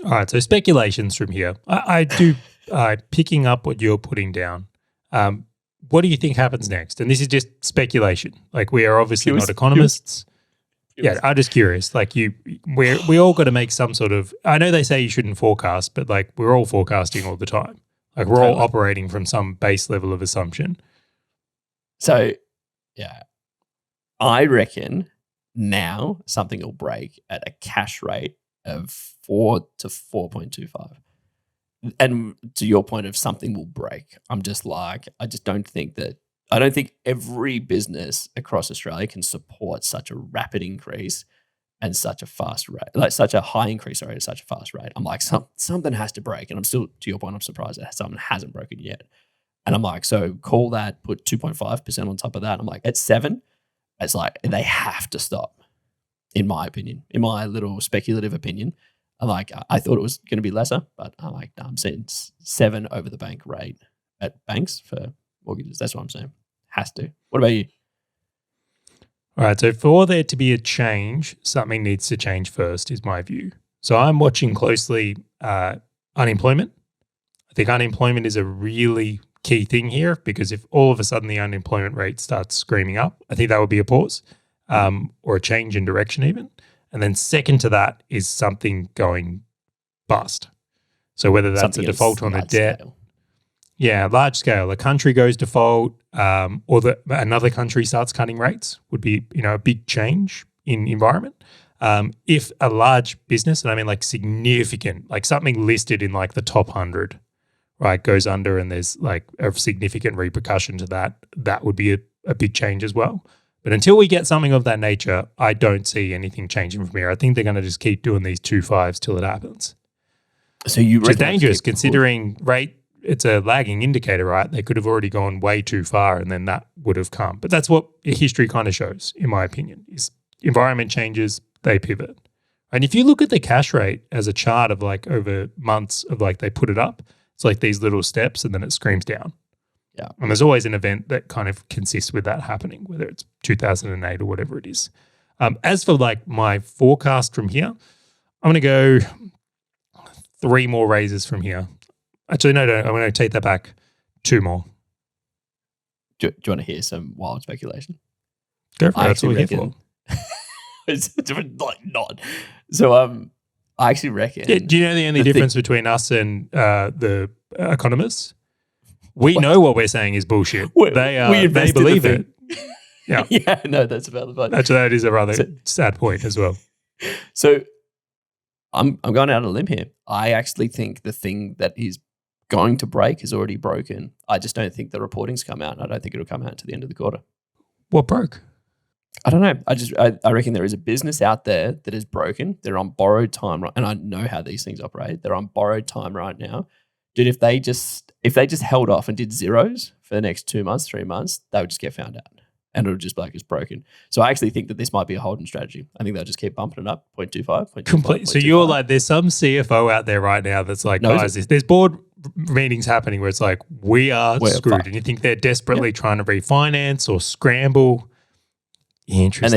All right, so speculations from here. I do picking up what you're putting down. What do you think happens next? And this is just speculation. Like we are obviously not economists. Yeah, I'm just curious. Like we all got to make some sort of. I know they say you shouldn't forecast, but like we're all forecasting all the time. Like we're all operating from some base level of assumption. So, yeah, I reckon now something will break at a cash rate of 4 to 4.25. And to your point of something will break, I'm just like, I don't think every business across Australia can support such a rapid increase and such a fast rate, like such a high increase rate at such a fast rate. I'm like, something has to break. And I'm still, to your point, I'm surprised that something hasn't broken yet. And I'm like, so call that, put 2.5% on top of that. I'm like, at 7, it's like, they have to stop, in my opinion, in my little speculative opinion. I'm like, I thought it was going to be lesser, but I'm like, no, I'm seeing 7 over the bank rate at banks for mortgages. That's what I'm saying. Has to. What about you? All right, so for there to be a change, something needs to change first, is my view. So I'm watching closely unemployment. I think unemployment is a really key thing here because if all of a sudden the unemployment rate starts screaming up, I think that would be a pause or a change in direction even. And then second to that is something going bust. So whether that's a default on a debt. Scale. Yeah, large scale. A country goes default or another country starts cutting rates would be, a big change in environment. If a large business, and I mean like significant, like something listed in like the top 100, right, goes under and there's like a significant repercussion to that, that would be a big change as well. But until we get something of that nature, I don't see anything changing from here. I think they're going to just keep doing these 2.5s till it happens. So you which is dangerous considering rate, it's a lagging indicator, right? They could have already gone way too far and then that would have come. But that's what history kind of shows, in my opinion, is environment changes, they pivot. And if you look at the cash rate as a chart of like over months of like they put it up, it's like these little steps and then it screams down. Yeah. And there's always an event that kind of consists with that happening, whether it's 2008 or whatever it is. As for like my forecast from here, I'm going to go 3 more raises from here. Actually, no, I'm going to take that back. 2 more. Do you want to hear some wild speculation? Go for it. That's what we're here for. It's a different, like, not. So, I actually reckon. Yeah, do you know the only difference between us and the economists? We know what we're saying is bullshit. They believe it. Yeah. Yeah, no, that's about the point. Actually, that is a rather sad point as well. So, I'm going out on a limb here. I actually think the thing that is going to break is already broken. I just don't think the reporting's come out, and I don't think it'll come out to the end of the quarter. What broke? I don't know. I reckon there is a business out there that is broken. They're on borrowed time, and I know how these things operate. They're on borrowed time right now. Dude, if they just held off and did zeros for the next 2 months, 3 months, they would just get found out. And it'll just be like it's broken. So I actually think that this might be a holding strategy. I think they'll just keep bumping it up, 0.25, 0.25. Complete. So you're like, there's some CFO out there right now that's like, guys, there's board meetings happening where it's like, we're screwed. Fucked. And you think they're desperately trying to refinance or scramble. Interesting.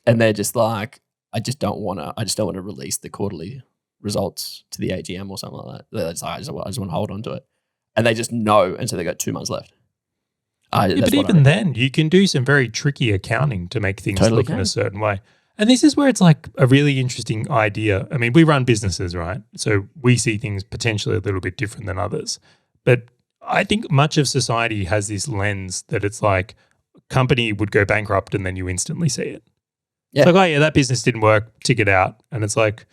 And they're just like, I just don't want to release the quarterly results to the AGM or something like that. They're just like, I just want to hold on to it. And they just know, and so they got 2 months left. But even then, you can do some very tricky accounting to make things look in a certain way. And this is where it's like a really interesting idea. I mean, we run businesses, right? So we see things potentially a little bit different than others. But I think much of society has this lens that it's like a company would go bankrupt and then you instantly see it. Yeah. It's like, oh yeah, that business didn't work, tick it out. And it's like,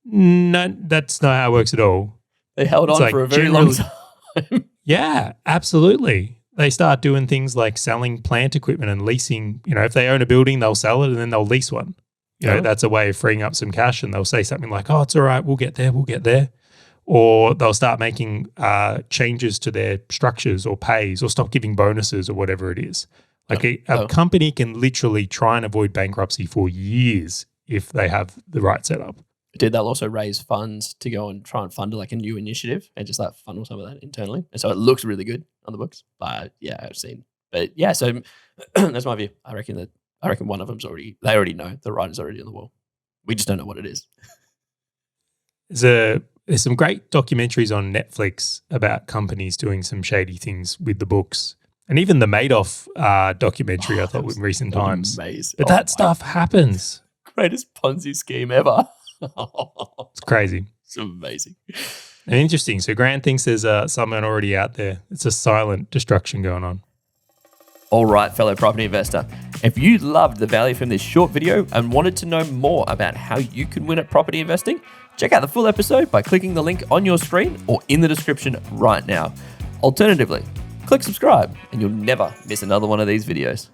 no, that's not how it works at all. They held on for a very long time. Yeah, absolutely. They start doing things like selling plant equipment and leasing. If they own a building, they'll sell it and then they'll lease one. That's a way of freeing up some cash, and they'll say something like, oh, it's all right, we'll get there. Or they'll start making changes to their structures or pays or stop giving bonuses or whatever it is. Like a company can literally try and avoid bankruptcy for years if they have the right setup. They'll also raise funds to go and try and fund like a new initiative and just like funnel some of that internally. And so it looks really good on the books. But yeah, I've seen. But yeah, so that's my view. I reckon one of them's they already know the writing's already on the wall. We just don't know what it is. There's some great documentaries on Netflix about companies doing some shady things with the books. And even the Madoff documentary, I thought, in recent times. Amazing. But that stuff happens. Greatest Ponzi scheme ever. It's crazy. It's amazing. And interesting. So Grant thinks there's someone already out there. It's a silent destruction going on. All right, fellow property investor. If you loved the value from this short video and wanted to know more about how you can win at property investing, check out the full episode by clicking the link on your screen or in the description right now. Alternatively, click subscribe and you'll never miss another one of these videos.